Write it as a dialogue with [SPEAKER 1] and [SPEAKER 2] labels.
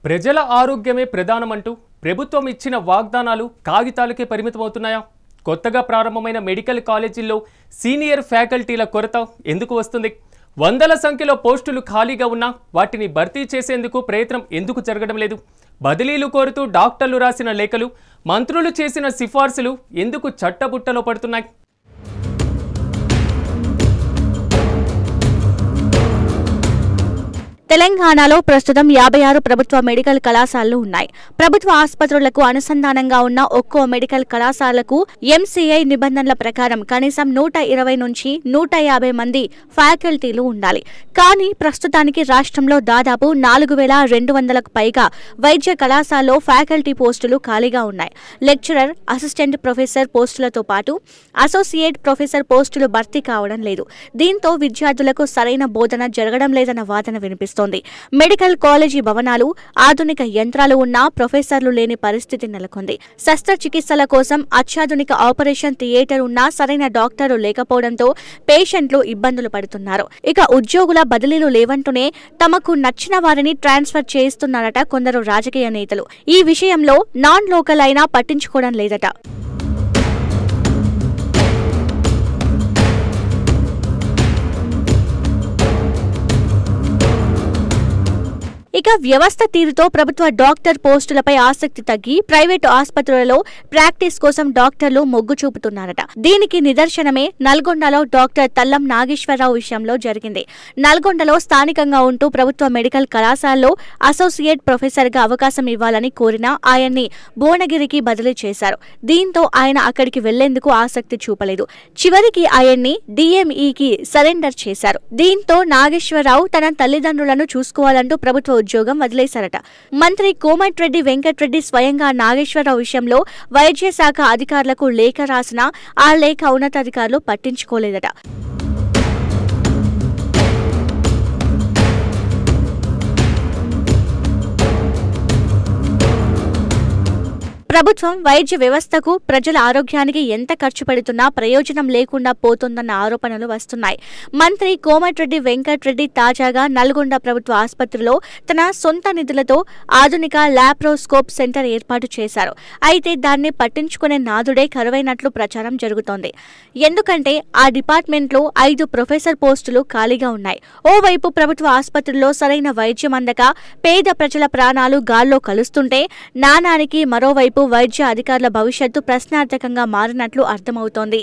[SPEAKER 1] ప్రజల ఆరోగ్యమే ప్రధానమంటూ ప్రభుత్వం ఇచ్చిన వాగ్దానాలు కాగితాలకే పరిమితమవుతున్నాయా? కొత్తగా ప్రారంభమైన మెడికల్ కాలేజీల్లో సీనియర్ ఫ్యాకల్టీల కొరత ఎందుకు వస్తుంది? వందల సంఖ్యలో పోస్టులు ఖాళీగా ఉన్నా వాటిని భర్తీ చేసేందుకు ప్రయత్నం ఎందుకు జరగడం లేదు? బదిలీలు కోరుతూ డాక్టర్లు రాసిన లేఖలు, మంత్రులు చేసిన సిఫార్సులు ఎందుకు చట్టబుట్టలో పడుతున్నాయి?
[SPEAKER 2] తెలంగాణలో ప్రస్తుతం 56 ప్రభుత్వ మెడికల్ కళాశాలలు ఉన్నాయి. ప్రభుత్వ ఆసుపత్రులకు అనుసంధానంగా ఉన్న ఒక్కో మెడికల్ కళాశాలకు ఎంసీఐ నిబంధనల ప్రకారం కనీసం 120 నుంచి 150 మంది ఫ్యాకల్టీలు ఉండాలి. కానీ ప్రస్తుతానికి రాష్ట్రంలో దాదాపు 4200కు పైగా వైద్య కళాశాలలో ఫ్యాకల్టీ పోస్టులు ఖాళీగా ఉన్నాయి. లెక్చరర్, అసిస్టెంట్ ప్రొఫెసర్ పోస్టులతో పాటు అసోసియేట్ ప్రొఫెసర్ పోస్టులు భర్తీ కావడం లేదు. దీంతో విద్యార్థులకు సరైన బోధన జరగడం లేదన్న వాదన వినిపిస్తోంది. మెడికల్ కాలేజీ భవనాలు, ఆధునిక యంత్రాలు ఉన్నా ప్రొఫెసర్లు లేని పరిస్థితి నెలకొంది. శస్త్రచికిత్సల కోసం అత్యాధునిక ఆపరేషన్ థియేటర్ ఉన్నా సరైన డాక్టర్లు లేకపోవడంతో పేషెంట్లు ఇబ్బందులు పడుతున్నారు. ఇక ఉద్యోగుల బదిలీలు లేవంటూనే తమకు నచ్చిన వారిని ట్రాన్స్ఫర్ చేయిస్తున్నారట కొందరు రాజకీయ నేతలు. ఈ విషయంలో నాన్ లోకల్ అయినా పట్టించుకోవడం లేదట. ఇక వ్యవస్థ తీరుతో ప్రభుత్వ డాక్టర్ పోస్టులపై ఆసక్తి తగ్గి ప్రైవేటు ఆసుపత్రులలో ప్రాక్టీస్ కోసం డాక్టర్లు మొగ్గు చూపుతున్నారట. దీనికి నిదర్శనమే నల్గొండలో డాక్టర్ తల్లం నాగేశ్వరరావు విషయంలో జరిగింది. నల్గొండలో స్థానికంగా ఉంటూ ప్రభుత్వ మెడికల్ కళాశాలలో అసోసియేట్ ప్రొఫెసర్ గా అవకాశం ఇవ్వాలని కోరినా ఆయన్ని భువనగిరికి బదిలీ చేశారు. దీంతో ఆయన అక్కడికి వెళ్లేందుకు ఆసక్తి చూపలేదు. చివరికి ఆయన్ని డిఎంఈకి సరెండర్ చేశారు. దీంతో నాగేశ్వరరావు తన తల్లిదండ్రులను చూసుకోవాలంటూ ప్రభుత్వ ఉద్యోగం వదిలేశారట. మంత్రి కోమటిరెడ్డి వెంకటరెడ్డి స్వయంగా నాగేశ్వరరావు విషయంలో వైద్య శాఖ అధికారులకు లేఖ రాసినా ఆ లేఖ ఉన్నతాధికారులు పట్టించుకోలేదట. ప్రభుత్వం వైద్య వ్యవస్థకు, ప్రజల ఆరోగ్యానికి ఎంత ఖర్చు పెడుతున్నా ప్రయోజనం లేకుండా పోతుందన్న ఆరోపణలు వస్తున్నాయి. మంత్రి కోమటిరెడ్డి వెంకటరెడ్డి తాజాగా నల్గొండ ప్రభుత్వ ఆసుపత్రిలో తన సొంత నిధులతో ఆధునిక లాప్రోస్కోప్ సెంటర్ ఏర్పాటు చేశారు. అయితే దాన్ని పట్టించుకునే నాదుడే కరువైనట్లు ప్రచారం జరుగుతోంది. ఎందుకంటే ఆ డిపార్ట్మెంట్లో 5 ప్రొఫెసర్ పోస్టులు ఖాళీగా ఉన్నాయి. ఓవైపు ప్రభుత్వ ఆసుపత్రుల్లో సరైన వైద్యం అందక పేద ప్రజల ప్రాణాలు గాల్లో కలుస్తుంటే, నానానికి మరోవైపు వైద్య అధికారుల భవిష్యత్తు ప్రశ్నార్థకంగా మారినట్లు అర్థమవుతోంది.